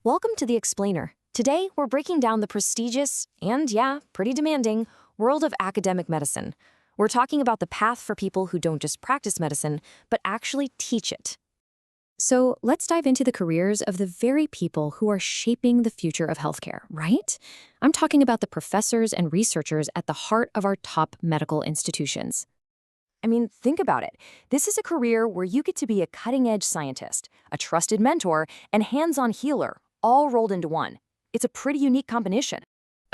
Welcome to The Explainer. Today, we're breaking down the prestigious and, yeah, pretty demanding world of academic medicine. We're talking about the path for people who don't just practice medicine, but actually teach it. So let's dive into the careers of the very people who are shaping the future of healthcare, right? I'm talking about the professors and researchers at the heart of our top medical institutions. I mean, think about it. This is a career where you get to be a cutting-edge scientist, a trusted mentor, and hands-on healer, all rolled into one. It's a pretty unique combination.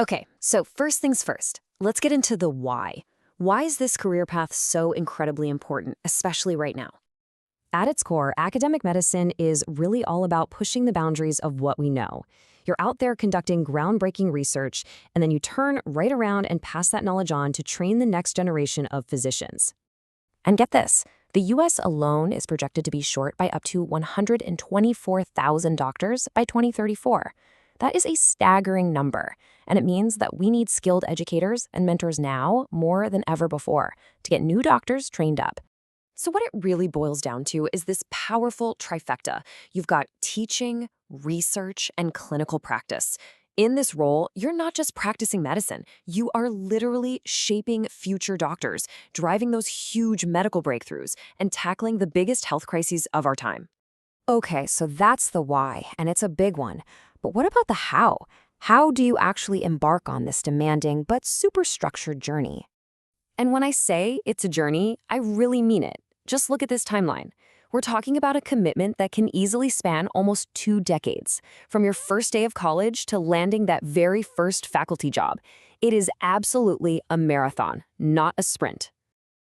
Okay, so first things first, let's get into the why. Why is this career path so incredibly important, especially right now? At its core, academic medicine is really all about pushing the boundaries of what we know. You're out there conducting groundbreaking research, and then you turn right around and pass that knowledge on to train the next generation of physicians. And get this, the U.S. alone is projected to be short by up to 124,000 doctors by 2034. That is a staggering number, and it means that we need skilled educators and mentors now more than ever before to get new doctors trained up. So what it really boils down to is this powerful trifecta. You've got teaching, research, and clinical practice. In this role, you're not just practicing medicine. You are literally shaping future doctors, driving those huge medical breakthroughs, and tackling the biggest health crises of our time. Okay, so that's the why, and it's a big one. But what about the how? How do you actually embark on this demanding but super structured journey? And when I say it's a journey, I really mean it. Just look at this timeline. We're talking about a commitment that can easily span almost 2 decades, from your first day of college to landing that very first faculty job. It is absolutely a marathon, not a sprint.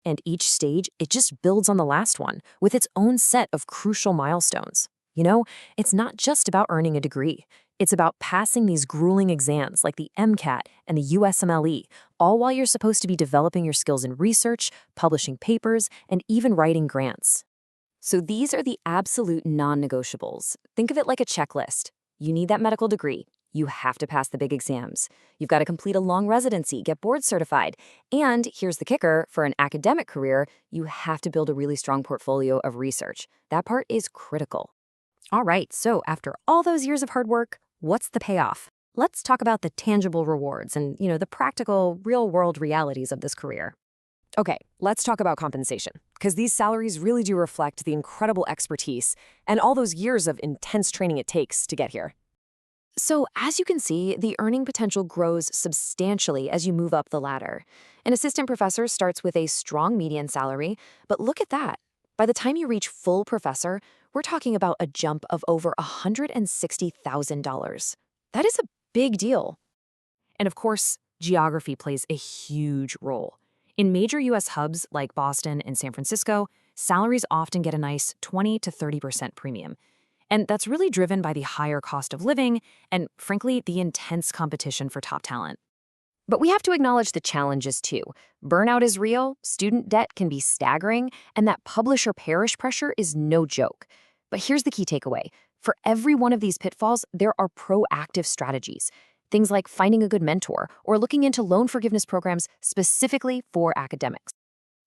And each stage, it just builds on the last one, with its own set of crucial milestones. You know, it's not just about earning a degree. It's about passing these grueling exams like the MCAT and the USMLE, all while you're supposed to be developing your skills in research, publishing papers, and even writing grants. So these are the absolute non-negotiables. Think of it like a checklist. You need that medical degree. You have to pass the big exams. You've got to complete a long residency, get board certified. And here's the kicker, for an academic career, you have to build a really strong portfolio of research. That part is critical. All right, so after all those years of hard work, what's the payoff? Let's talk about the tangible rewards and, the practical, real-world realities of this career. Okay, let's talk about compensation, because these salaries really do reflect the incredible expertise and all those years of intense training it takes to get here. So, as you can see, the earning potential grows substantially as you move up the ladder. An assistant professor starts with a strong median salary, but look at that. By the time you reach full professor, we're talking about a jump of over $160,000. That is a big deal. And of course, geography plays a huge role. In major U.S. hubs like Boston and San Francisco, salaries often get a nice 20 to 30% premium. And that's really driven by the higher cost of living and, frankly, the intense competition for top talent. But we have to acknowledge the challenges, too. Burnout is real, student debt can be staggering, and that publish-or-perish pressure is no joke. But here's the key takeaway. For every one of these pitfalls, there are proactive strategies. Things like finding a good mentor or looking into loan forgiveness programs specifically for academics.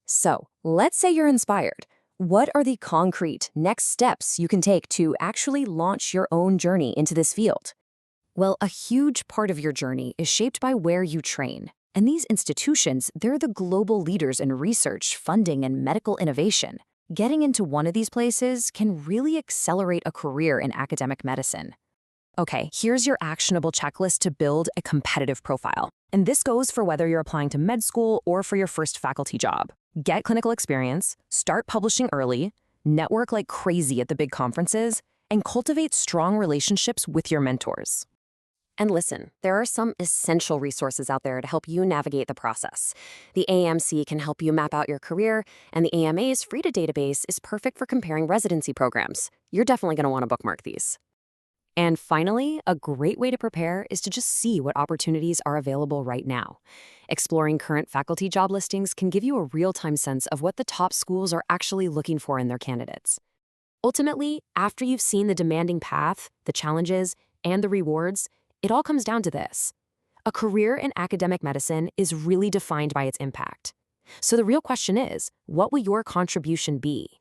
So, let's say you're inspired. What are the concrete next steps you can take to actually launch your own journey into this field? Well, a huge part of your journey is shaped by where you train. And these institutions, they're the global leaders in research, funding, and medical innovation. Getting into one of these places can really accelerate a career in academic medicine. Okay, here's your actionable checklist to build a competitive profile. And this goes for whether you're applying to med school or for your first faculty job. Get clinical experience, start publishing early, network like crazy at the big conferences, and cultivate strong relationships with your mentors. And listen, there are some essential resources out there to help you navigate the process. The AMC can help you map out your career, and the AMA's Frida database is perfect for comparing residency programs. You're definitely going to want to bookmark these. And finally, a great way to prepare is to just see what opportunities are available right now. Exploring current faculty job listings can give you a real-time sense of what the top schools are actually looking for in their candidates. Ultimately, after you've seen the demanding path, the challenges, and the rewards, it all comes down to this. A career in academic medicine is really defined by its impact. So the real question is, what will your contribution be?